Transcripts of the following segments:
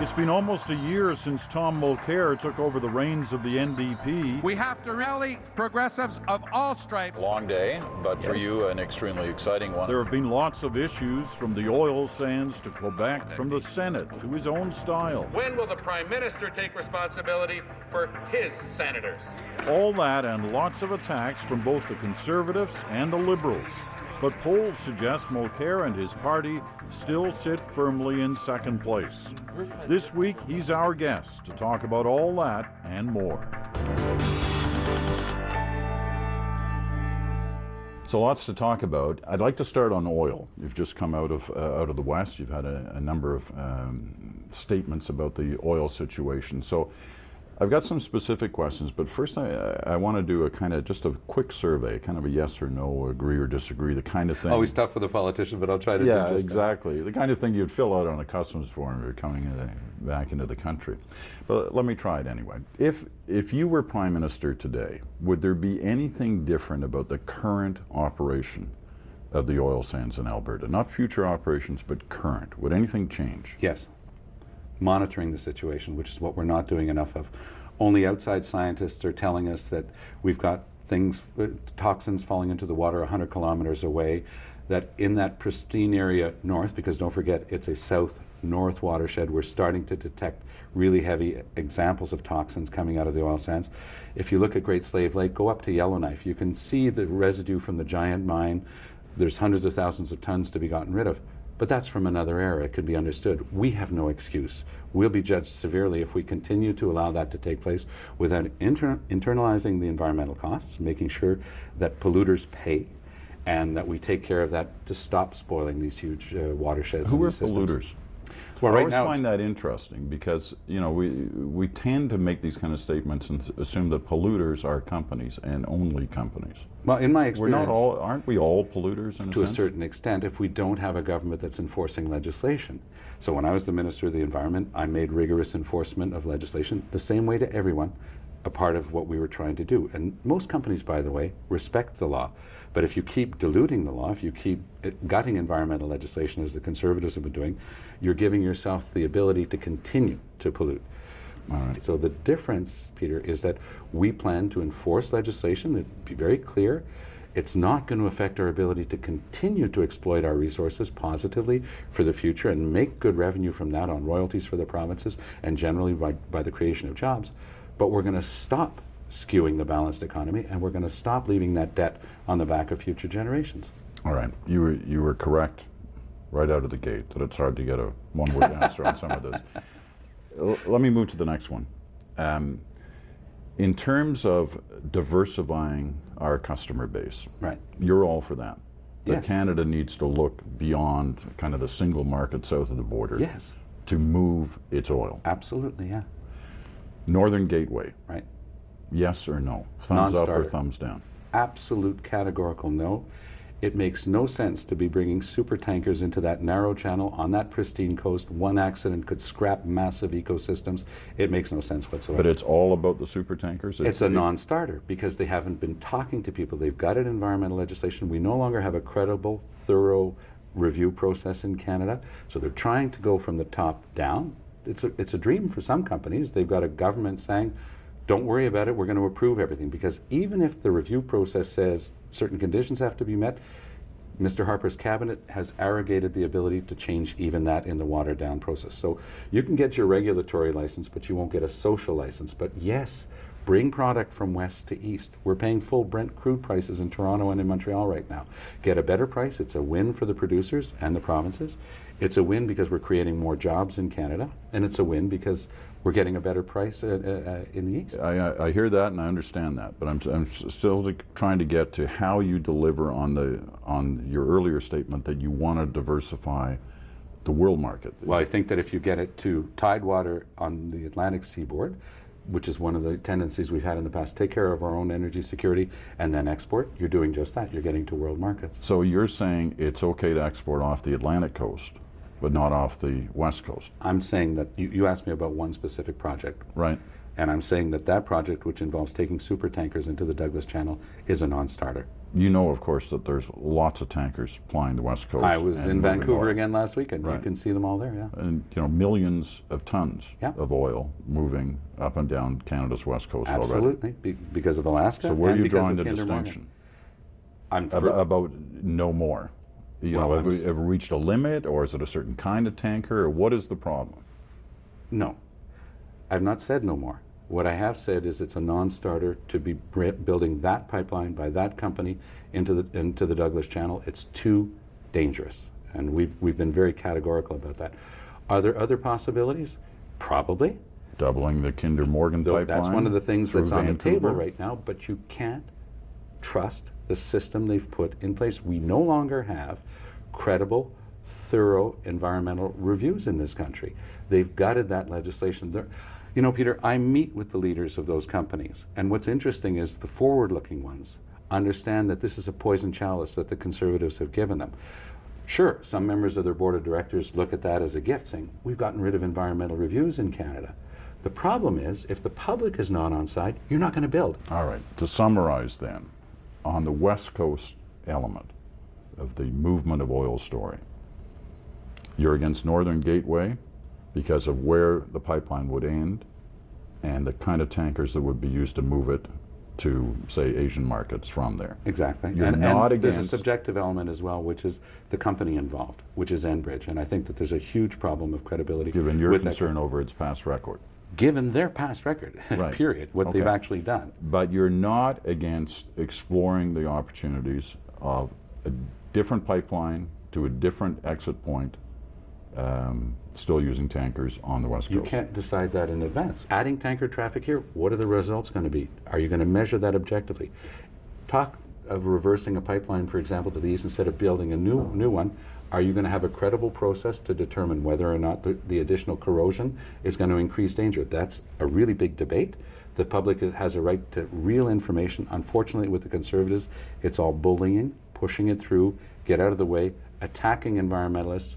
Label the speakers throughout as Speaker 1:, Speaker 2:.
Speaker 1: It's been almost a year since Tom Mulcair took over the reins of the NDP.
Speaker 2: We have to rally progressives of all stripes.
Speaker 3: Long day, but for you, an extremely exciting one.
Speaker 1: There have been lots of issues, from the oil sands to Quebec, from the Senate to his own style.
Speaker 2: When will the Prime Minister take responsibility for his senators?
Speaker 1: All that and lots of attacks from both the Conservatives and the Liberals. But polls suggest Mulcair and his party still sit firmly in second place. This week, he's our guest to talk about all that and more. So lots to talk about. I'd like to start on oil. You've just come out of the West. You've had a number of statements about the oil situation. So I've got some specific questions, but first I want to do a kind of just a quick survey, kind of a yes or no, agree or disagree, the kind of thing.
Speaker 4: Always tough for the politician, but I'll try to do
Speaker 1: Yeah,
Speaker 4: just
Speaker 1: exactly. The kind of thing you'd fill out on a customs form if you're coming back into the country. But let me try it anyway. If you were Prime Minister today, would there be anything different about the current operation of the oil sands in Alberta? Not future operations, but current. Would anything change?
Speaker 4: Yes. Monitoring the situation, which is what we're not doing enough of. Only outside scientists are telling us that we've got things, toxins falling into the water 100 kilometers away, that in that pristine area north, because don't forget it's a south-north watershed, we're starting to detect really heavy examples of toxins coming out of the oil sands. If you look at Great Slave Lake, go up to Yellowknife, you can see the residue from the giant mine. There's hundreds of thousands of tons to be gotten rid of. But that's from another era. It could be understood. We have no excuse. We'll be judged severely if we continue to allow that to take place without internalizing the environmental costs, making sure that polluters pay, and that we take care of that to stop spoiling these huge watersheds.
Speaker 1: Who are
Speaker 4: systems.
Speaker 1: Polluters?
Speaker 4: Well,
Speaker 1: I
Speaker 4: right
Speaker 1: always
Speaker 4: now
Speaker 1: find that interesting because, you know, we tend to make these kind of statements and assume that polluters are companies and only companies.
Speaker 4: Well, in my experience,
Speaker 1: We're not all, aren't we all polluters in a
Speaker 4: to
Speaker 1: sense?
Speaker 4: a certain extent, if we don't have a government that's enforcing legislation. So when I was the Minister of the Environment, I made rigorous enforcement of legislation the same way to everyone, a part of what we were trying to do. And most companies, by the way, respect the law. But if you keep diluting the law, if you keep gutting environmental legislation, as the Conservatives have been doing, you're giving yourself the ability to continue to pollute.
Speaker 1: All right.
Speaker 4: So the difference, Peter, is that we plan to enforce legislation, that be very clear. It's not going to affect our ability to continue to exploit our resources positively for the future and make good revenue from that on royalties for the provinces and generally by the creation of jobs. But we're going to stop skewing the balanced economy, and we're going to stop leaving that debt on the back of future generations.
Speaker 1: All right. You were correct right out of the gate that it's hard to get a one-word answer on some of this. Let me move to the next one. In terms of diversifying our customer base,
Speaker 4: Right.
Speaker 1: You're all for that. That
Speaker 4: Yes.
Speaker 1: Canada needs to look beyond kind of the single market south of the border
Speaker 4: Yes.
Speaker 1: to move its oil.
Speaker 4: Absolutely, yeah.
Speaker 1: Northern Gateway,
Speaker 4: Right.
Speaker 1: yes or no? Thumbs up or
Speaker 4: Non-starter.
Speaker 1: thumbs down?
Speaker 4: Absolute categorical no. It makes no sense to be bringing super tankers into that narrow channel on that pristine coast. One accident could scrap massive ecosystems. It makes no sense whatsoever.
Speaker 1: But it's all about the super tankers?
Speaker 4: It's a non-starter because they haven't been talking to people. They've gutted environmental legislation. We no longer have a credible, thorough review process in Canada. So they're trying to go from the top down. It's a dream for some companies. They've got a government saying, don't worry about it, we're going to approve everything. Because even if the review process says certain conditions have to be met, Mr. Harper's cabinet has arrogated the ability to change even that in the watered down process. So you can get your regulatory license, but you won't get a social license. But yes, bring product from west to east. We're paying full Brent crude prices in Toronto and in Montreal right now. Get a better price. It's a win for the producers and the provinces. It's a win because we're creating more jobs in Canada, and it's a win because we're getting a better price in the east.
Speaker 1: I hear that and I understand that, but I'm still trying to get to how you deliver on your earlier statement that you want to diversify the world market.
Speaker 4: Well, I think that if you get it to tidewater on the Atlantic seaboard, which is one of the tendencies we've had in the past, take care of our own energy security and then export, you're doing just that. You're getting to world markets.
Speaker 1: So you're saying it's okay to export off the Atlantic coast, but not off the west coast?
Speaker 4: I'm saying that you asked me about one specific project.
Speaker 1: Right.
Speaker 4: And I'm saying that that project, which involves taking super tankers into the Douglas Channel, is a non-starter.
Speaker 1: You know, of course, that there's lots of tankers plying the West Coast.
Speaker 4: I was
Speaker 1: and
Speaker 4: in
Speaker 1: moving
Speaker 4: Vancouver
Speaker 1: oil.
Speaker 4: again last week, and you
Speaker 1: Right.
Speaker 4: can see them all there, yeah.
Speaker 1: And, you know, millions of tons
Speaker 4: Yeah.
Speaker 1: of oil moving up and down Canada's West Coast already.
Speaker 4: Absolutely, because of Alaska.
Speaker 1: So where are
Speaker 4: and
Speaker 1: you
Speaker 4: because
Speaker 1: drawing
Speaker 4: of
Speaker 1: the
Speaker 4: Kinder Morgan.
Speaker 1: distinction?
Speaker 4: I'm
Speaker 1: About no more? You
Speaker 4: Well,
Speaker 1: know, have
Speaker 4: I'm
Speaker 1: we ever reached a limit, or is it a certain kind of tanker, or what is the problem?
Speaker 4: No, I've not said no more. What I have said is it's a non-starter to be building that pipeline by that company into the Douglas Channel. It's too dangerous, and we've been very categorical about that. Are there other possibilities? Probably.
Speaker 1: Doubling the Kinder Morgan pipeline?
Speaker 4: That's one of the things
Speaker 1: through
Speaker 4: that's on the table
Speaker 1: Vancouver?
Speaker 4: right now, but you can't trust the system they've put in place. We no longer have credible, thorough environmental reviews in this country. They've gutted that legislation. You know, Peter, I meet with the leaders of those companies, and what's interesting is the forward-looking ones understand that this is a poison chalice that the Conservatives have given them. Sure, some members of their board of directors look at that as a gift, saying, we've gotten rid of environmental reviews in Canada. The problem is, if the public is not on side, you're not going to build.
Speaker 1: All right. To summarize then, on the West Coast element of the movement of oil story, you're against Northern Gateway because of where the pipeline would end and the kind of tankers that would be used to move it to, say, Asian markets from there.
Speaker 4: Exactly.
Speaker 1: You're
Speaker 4: and
Speaker 1: not
Speaker 4: there's a
Speaker 1: against...
Speaker 4: subjective element as well, which is the company involved, which is Enbridge. And I think that there's a huge problem of credibility.
Speaker 1: Given your
Speaker 4: with that
Speaker 1: concern over its past record.
Speaker 4: Given their past record,
Speaker 1: Right.
Speaker 4: period, what they've
Speaker 1: Okay.
Speaker 4: actually done.
Speaker 1: But you're not against exploring the opportunities of a different pipeline to a different exit point, still using tankers on the West Coast.
Speaker 4: You can't decide that in advance. Adding tanker traffic here, what are the results going to be? Are you going to measure that objectively? Talk of reversing a pipeline, for example, to the east instead of building a new one. Are you going to have a credible process to determine whether or not the additional corrosion is going to increase danger? That's a really big debate. The public has a right to real information. Unfortunately, with the Conservatives, it's all bullying, pushing it through, get out of the way, attacking environmentalists,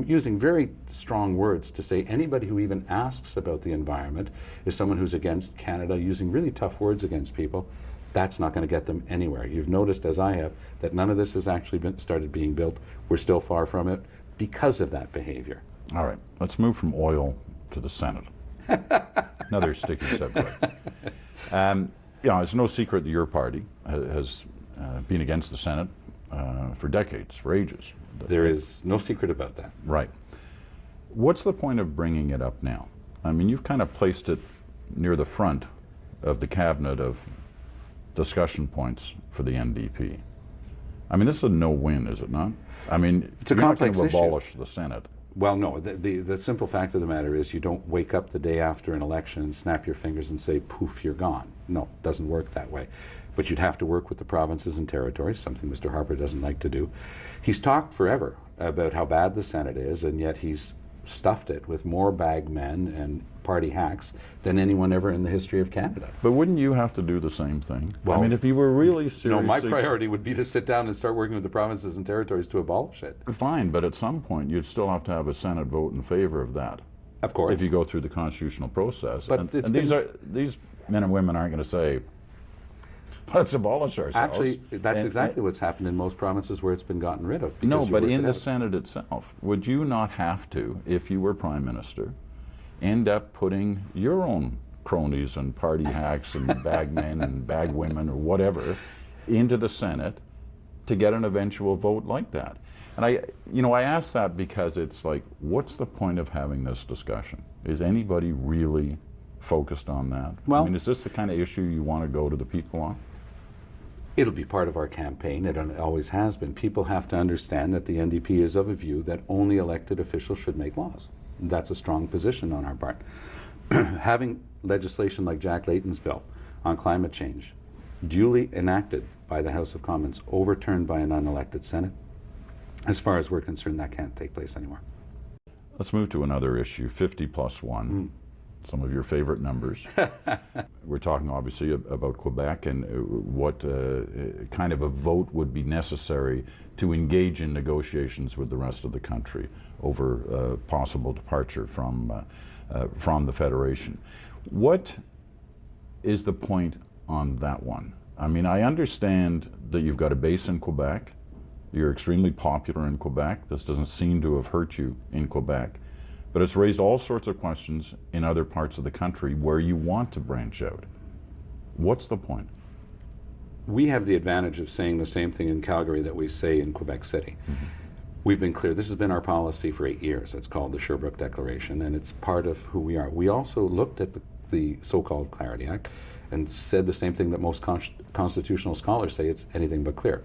Speaker 4: using very strong words to say anybody who even asks about the environment is someone who's against Canada, using really tough words against people. That's not going to get them anywhere. You've noticed, as I have, that none of this has actually started being built. We're still far from it because of that behavior.
Speaker 1: All right, let's move from oil to the Senate. Another sticky subject. You know, it's no secret that your party has been against the Senate for decades, for ages.
Speaker 4: There is no secret about that.
Speaker 1: Right. What's the point of bringing it up now? I mean, you've kind of placed it near the front of the cabinet of discussion points for the NDP. I mean, this is a no-win, is it not? I mean,
Speaker 4: It's a
Speaker 1: you're not going
Speaker 4: complex
Speaker 1: to
Speaker 4: issue.
Speaker 1: abolish the Senate.
Speaker 4: Well, no. The simple fact of the matter is you don't wake up the day after an election and snap your fingers and say, poof, you're gone. No, it doesn't work that way. But you'd have to work with the provinces and territories, something Mr. Harper doesn't like to do. He's talked forever about how bad the Senate is, and yet he's stuffed it with more bag men and party hacks than anyone ever in the history of Canada.
Speaker 1: But wouldn't you have to do the same thing?
Speaker 4: Well,
Speaker 1: I mean, if you were really serious...
Speaker 4: No, my priority would be to sit down and start working with the provinces and territories to abolish it.
Speaker 1: Fine, but at some point you'd still have to have a Senate vote in favor of that.
Speaker 4: Of course.
Speaker 1: If you go through the constitutional process.
Speaker 4: But
Speaker 1: and these men and women aren't going to say, let's abolish ourselves.
Speaker 4: Actually, that's
Speaker 1: And-
Speaker 4: exactly what's happened in most provinces where it's been gotten rid of. because
Speaker 1: No,
Speaker 4: you
Speaker 1: but
Speaker 4: work
Speaker 1: in
Speaker 4: it
Speaker 1: the
Speaker 4: out.
Speaker 1: Senate itself, would you not have to, if you were Prime Minister, end up putting your own cronies and party hacks and bagmen and bagwomen or whatever into the Senate to get an eventual vote like that? And I ask that because it's like, what's the point of having this discussion? Is anybody really focused on that?
Speaker 4: Well-
Speaker 1: I mean, is this the kind of issue you want to go to the people on?
Speaker 4: It'll be part of our campaign. It always has been. People have to understand that the NDP is of a view that only elected officials should make laws. That's a strong position on our part. Having legislation like Jack Layton's bill on climate change duly enacted by the House of Commons, overturned by an unelected Senate, as far as we're concerned, that can't take place anymore.
Speaker 1: Let's move to another issue, 50 plus 1. Some of your favorite numbers. We're talking obviously about Quebec and what kind of a vote would be necessary to engage in negotiations with the rest of the country over possible departure from the Federation. What is the point on that one? I mean, I understand that you've got a base in Quebec. You're extremely popular in Quebec. This doesn't seem to have hurt you in Quebec. But it's raised all sorts of questions in other parts of the country where you want to branch out. What's the point?
Speaker 4: We have the advantage of saying the same thing in Calgary that we say in Quebec City. We've been clear. This has been our policy for 8 years. It's called the Sherbrooke Declaration, and it's part of who we are. We also looked at the so-called Clarity Act and said the same thing that most constitutional scholars say: it's anything but clear.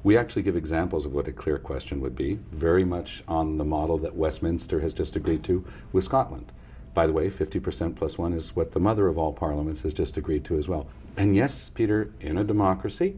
Speaker 4: We actually give examples of what a clear question would be, very much on the model that Westminster has just agreed to with Scotland. By the way, 50% plus one is what the mother of all parliaments has just agreed to as well. And yes, Peter, in a democracy,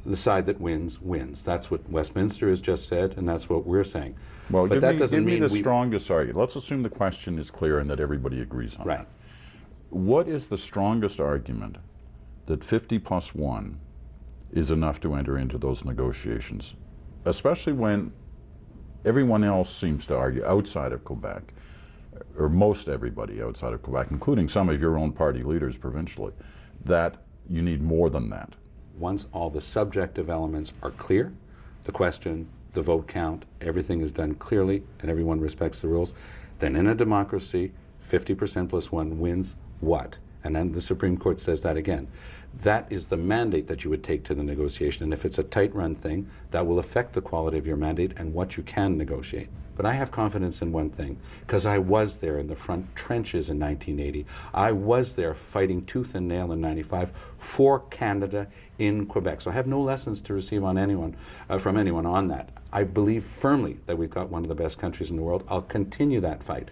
Speaker 4: the side that wins, wins. That's what Westminster has just said, and that's what we're saying.
Speaker 1: Well,
Speaker 4: but that doesn't
Speaker 1: give me
Speaker 4: mean
Speaker 1: the strongest argument. Let's assume the question is clear and that everybody agrees on
Speaker 4: right.
Speaker 1: it. What is the strongest argument that 50 plus 1 is enough to enter into those negotiations, especially when everyone else seems to argue outside of Quebec, or most everybody outside of Quebec, including some of your own party leaders provincially, that you need more than that?
Speaker 4: Once all the subjective elements are clear, the question, the vote count, everything is done clearly and everyone respects the rules, then in a democracy, 50% plus 1 wins what? And then the Supreme Court says that again. That is the mandate that you would take to the negotiation. And if it's a tight-run thing, that will affect the quality of your mandate and what you can negotiate. But I have confidence in one thing, because I was there in the front trenches in 1980. I was there fighting tooth and nail in 95 for Canada in Quebec. So I have no lessons to receive on anyone, from anyone on that. I believe firmly that we've got one of the best countries in the world. I'll continue that fight.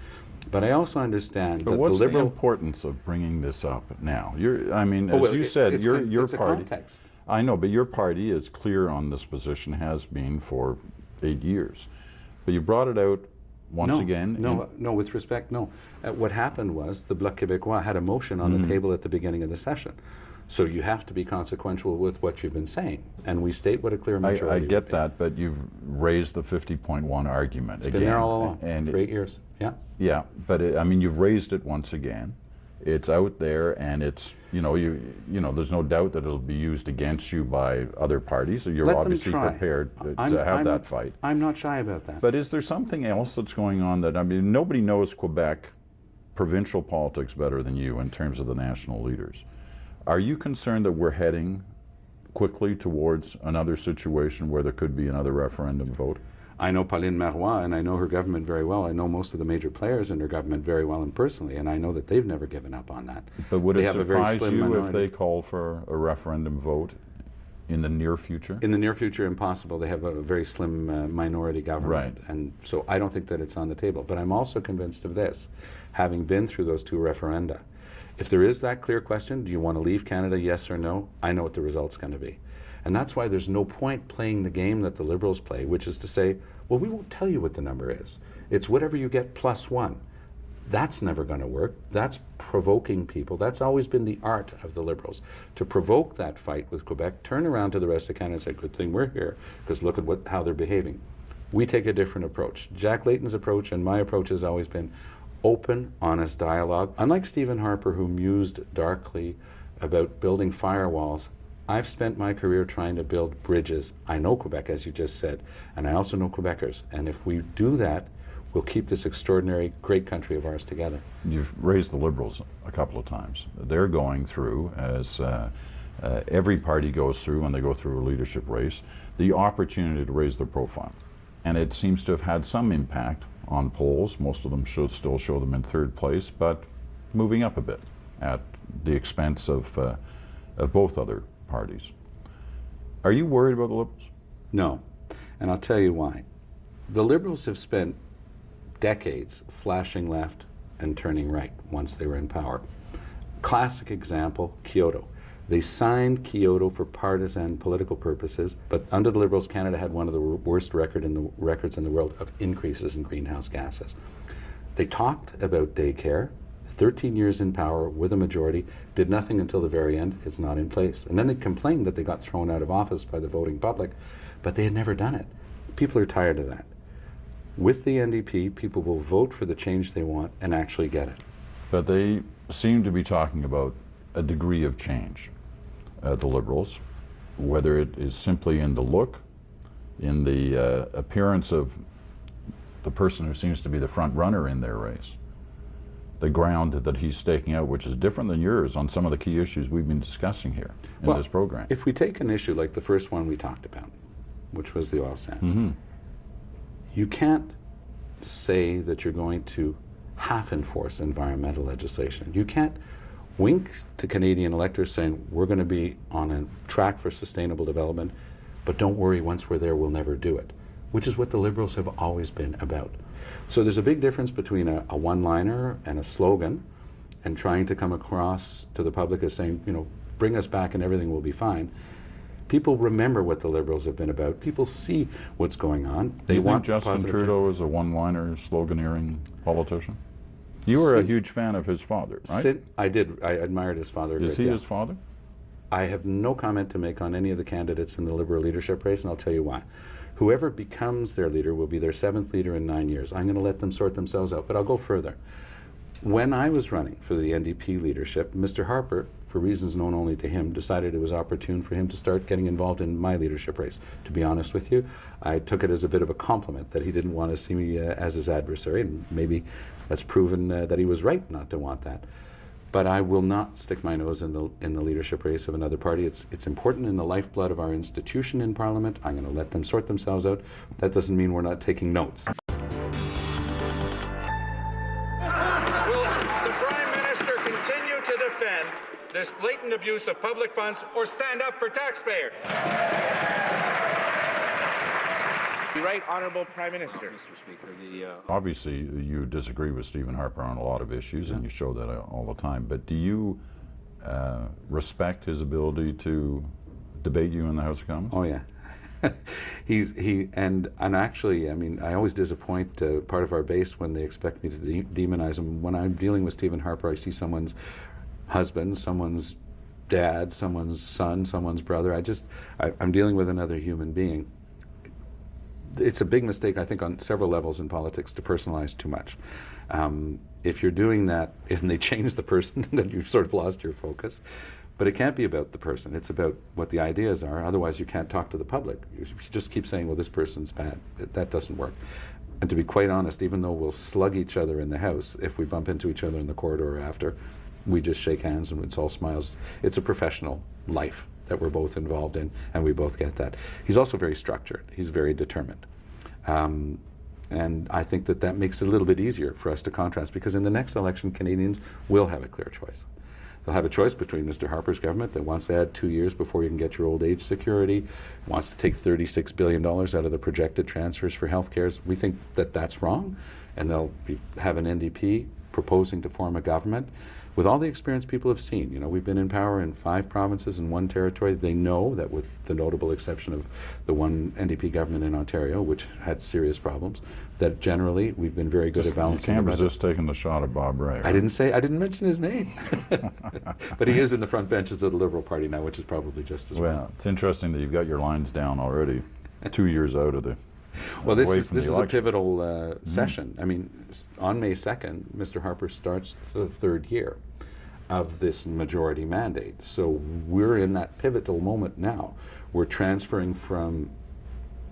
Speaker 4: But I also understand that
Speaker 1: what's
Speaker 4: the Liberal...
Speaker 1: the importance of bringing this up now? I mean,
Speaker 4: well,
Speaker 1: as you said, your
Speaker 4: it's
Speaker 1: party...
Speaker 4: a context.
Speaker 1: I know, but your party is clear on this position, has been for 8 years. But you brought it out once again.
Speaker 4: No, with respect, no. What happened was the Bloc Québécois had a motion on the table at the beginning of the session. So you have to be consequential with what you've been saying. And we state what a clear majority
Speaker 1: I get that, but you've raised the 50.1 argument again.
Speaker 4: It's been there all along,
Speaker 1: and
Speaker 4: for 8 years. Yeah.
Speaker 1: Yeah, but I mean, you've raised it once again. It's out there, and it's there's no doubt that it'll be used against you by other parties. So you're
Speaker 4: Let
Speaker 1: obviously
Speaker 4: them try.
Speaker 1: prepared to have that fight.
Speaker 4: I'm not shy about that.
Speaker 1: But is there something else that's going on that, I mean, nobody knows Quebec provincial politics better than you in terms of the national leaders. Are you concerned that we're heading quickly towards another situation where there could be another referendum vote?
Speaker 4: I know Pauline Marois, and I know her government very well. I know most of the major players in her government very well and personally, and I know that they've never given up on that.
Speaker 1: But would
Speaker 4: they
Speaker 1: it
Speaker 4: have a very
Speaker 1: surprise
Speaker 4: slim
Speaker 1: you
Speaker 4: minority.
Speaker 1: if they call for a referendum vote in the near future?
Speaker 4: In the near future, impossible. They have a very slim minority government.
Speaker 1: Right.
Speaker 4: And so I don't think that it's on the table. But I'm also convinced of this, having been through those 2 referenda. If there is that clear question, do you want to leave Canada, yes or no? I know what the result's going to be. And that's why there's no point playing the game that the Liberals play, which is to say, well, we won't tell you what the number is. It's whatever you get plus 1. That's never going to work. That's provoking people. That's always been the art of the Liberals, to provoke that fight with Quebec, turn around to the rest of Canada and say, good thing we're here, because look at how they're behaving. We take a different approach. Jack Layton's approach and my approach has always been open, honest dialogue. Unlike Stephen Harper, who mused darkly about building firewalls, I've spent my career trying to build bridges. I know Quebec, as you just said, and I also know Quebecers. And if we do that, we'll keep this extraordinary, great country of ours together.
Speaker 1: You've raised the Liberals a couple of times. They're going through, as every party goes through when they go through a leadership race, the opportunity to raise their profile. And it seems to have had some impact on polls. Most of them should still show them in 3rd place, but moving up a bit at the expense of both other parties. Are you worried about the Liberals?
Speaker 4: No, and I'll tell you why. The Liberals have spent decades flashing left and turning right once they were in power. Classic example, Kyoto. They signed Kyoto for partisan political purposes, but under the Liberals, Canada had one of the worst records in the world of increases in greenhouse gases. They talked about daycare, 13 years in power with a majority, did nothing until the very end. It's not in place. And then they complained that they got thrown out of office by the voting public, but they had never done it. People are tired of that. With the NDP, people will vote for the change they want and actually get it.
Speaker 1: But they seem to be talking about a degree of change, the Liberals, whether it is simply in the look, in the appearance of the person who seems to be the front runner in their race, the ground that he's staking out, which is different than yours on some of the key issues we've been discussing here in this program.
Speaker 4: If we take an issue like the first one we talked about, which was the oil sands, you can't say that you're going to half enforce environmental legislation. You can't wink to Canadian electors saying we're going to be on a track for sustainable development, but don't worry, once we're there we'll never do it, which is what the Liberals have always been about. So there's a big difference between a one-liner and a slogan and trying to come across to the public as saying, you know, bring us back and everything will be fine. People remember what the Liberals have been about. People see what's going on.
Speaker 1: Do you think Justin Trudeau is a one-liner, sloganeering politician? You were a huge fan of his father, right?
Speaker 4: I did. I admired his father.
Speaker 1: Is he his father?
Speaker 4: I have no comment to make on any of the candidates in the Liberal leadership race, and I'll tell you why. Whoever becomes their leader will be their 7th leader in 9 years. I'm going to let them sort themselves out, but I'll go further. When I was running for the NDP leadership, Mr. Harper, for reasons known only to him, decided it was opportune for him to start getting involved in my leadership race. To be honest with you, I took it as a bit of a compliment that he didn't want to see me as his adversary, and maybe that's proven that he was right not to want that. But I will not stick my nose in the leadership race of another party. It's important in the lifeblood of our institution in Parliament. I'm going to let them sort themselves out. That doesn't mean we're not taking notes.
Speaker 2: Will the Prime Minister continue to defend this blatant abuse of public funds or stand up for taxpayers?
Speaker 5: Right, Honourable Prime Minister.
Speaker 6: Mr. Speaker,
Speaker 1: Obviously, you disagree with Stephen Harper on a lot of issues, and you show that all the time. But do you respect his ability to debate you in the House of Commons?
Speaker 4: Oh yeah, and actually, I mean, I always disappoint part of our base when they expect me to demonize him. When I'm dealing with Stephen Harper, I see someone's husband, someone's dad, someone's son, someone's brother. I'm dealing with another human being. It's a big mistake, I think, on several levels in politics to personalize too much. If you're doing that and they change the person, then you've sort of lost your focus. But it can't be about the person. It's about what the ideas are. Otherwise, you can't talk to the public. If you just keep saying, well, this person's bad, that doesn't work. And to be quite honest, even though we'll slug each other in the House, if we bump into each other in the corridor after, we just shake hands and it's all smiles. It's a professional life that we're both involved in, and we both get that. He's also very structured. He's very determined. And I think that makes it a little bit easier for us to contrast, because in the next election, Canadians will have a clear choice. They'll have a choice between Mr. Harper's government that wants to add 2 years before you can get your old age security, wants to take $36 billion out of the projected transfers for health care. We think that that's wrong, and they'll have an NDP proposing to form a government. With all the experience people have seen, you know, we've been in power in 5 provinces and 1 territory. They know that, with the notable exception of the one NDP government in Ontario, which had serious problems, that generally we've been very good at balancing.
Speaker 1: You can't resist taking the shot at Bob Rae.
Speaker 4: I didn't mention his name. But he is in the front benches of the Liberal Party now, which is probably just as well.
Speaker 1: It's interesting that you've got your lines down already, 2 years out of the.
Speaker 4: Well, this is a pivotal session. I mean, on May 2nd, Mr. Harper starts the 3rd year of this majority mandate. So we're in that pivotal moment now. We're transferring from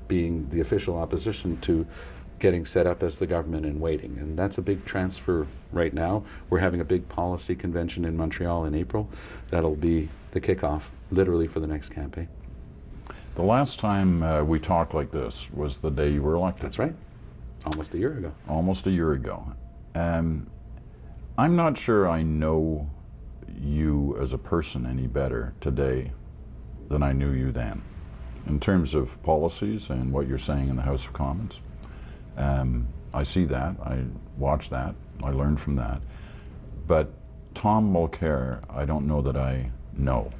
Speaker 4: being the official opposition to getting set up as the government in waiting. And that's a big transfer right now. We're having a big policy convention in Montreal in April. That'll be the kickoff, literally, for the next campaign.
Speaker 1: The last time we talked like this was the day you were elected.
Speaker 4: That's right. Almost a year ago.
Speaker 1: Almost a year ago. I'm not sure I know you as a person any better today than I knew you then, in terms of policies and what you're saying in the House of Commons. I see that, I watch that, I learn from that. But Tom Mulcair, I don't know that I know.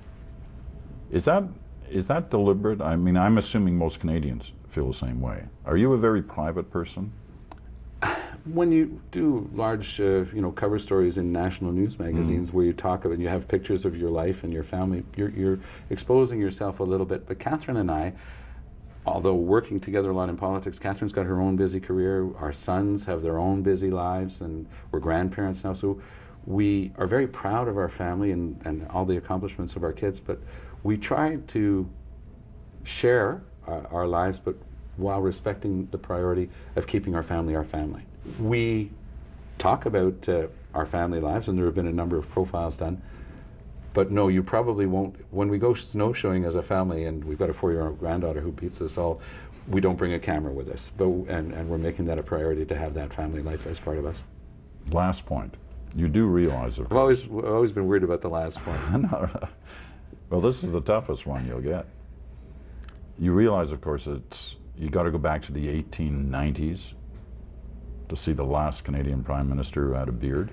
Speaker 1: Is that deliberate? I mean, I'm assuming most Canadians feel the same way. Are you a very private person?
Speaker 4: When you do large, cover stories in national news magazines where you talk about, you have pictures of your life and your family, you're exposing yourself a little bit. But Catherine and I, although working together a lot in politics, Catherine's got her own busy career. Our sons have their own busy lives, and we're grandparents now. So We are very proud of our family and all the accomplishments of our kids, but we try to share our lives, but while respecting the priority of keeping our family. We talk about our family lives, and there have been a number of profiles done, but no, you probably won't. When we go snowshoeing as a family, and we've got a 4-year-old granddaughter who beats us all, we don't bring a camera with us, and we're making that a priority to have that family life as part of us.
Speaker 1: Last point. You do realize, of
Speaker 4: I've always been worried about the last one.
Speaker 1: No. Well, this is the toughest one you'll get. You realize, of course, you got to go back to the 1890s to see the last Canadian Prime Minister who had a beard.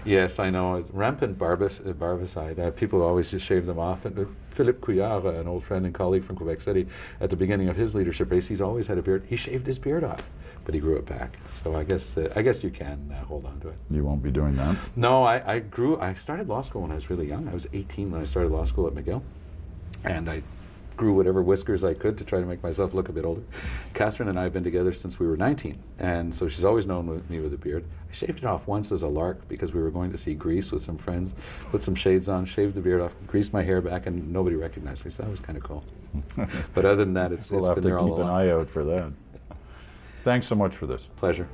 Speaker 4: Yes, I know. It's rampant barbicide. People always just shave them off. And Philippe Couillard, an old friend and colleague from Quebec City, at the beginning of his leadership race, he's always had a beard. He shaved his beard off, but he grew it back. So I guess you can hold on to it.
Speaker 1: You won't be doing that?
Speaker 4: No, I started law school when I was really young. I was 18 when I started law school at McGill, and I grew whatever whiskers I could to try to make myself look a bit older. Catherine and I have been together since we were 19, and so she's always known me with a beard. I shaved it off once as a lark because we were going to see Greece with some friends, put some shades on, shaved the beard off, greased my hair back, and nobody recognized me, so that was kind of cool. But other than that, it's
Speaker 1: We'll
Speaker 4: been
Speaker 1: have to
Speaker 4: there all
Speaker 1: keep an
Speaker 4: along.
Speaker 1: eye out for that. Thanks so much for this.
Speaker 4: Pleasure.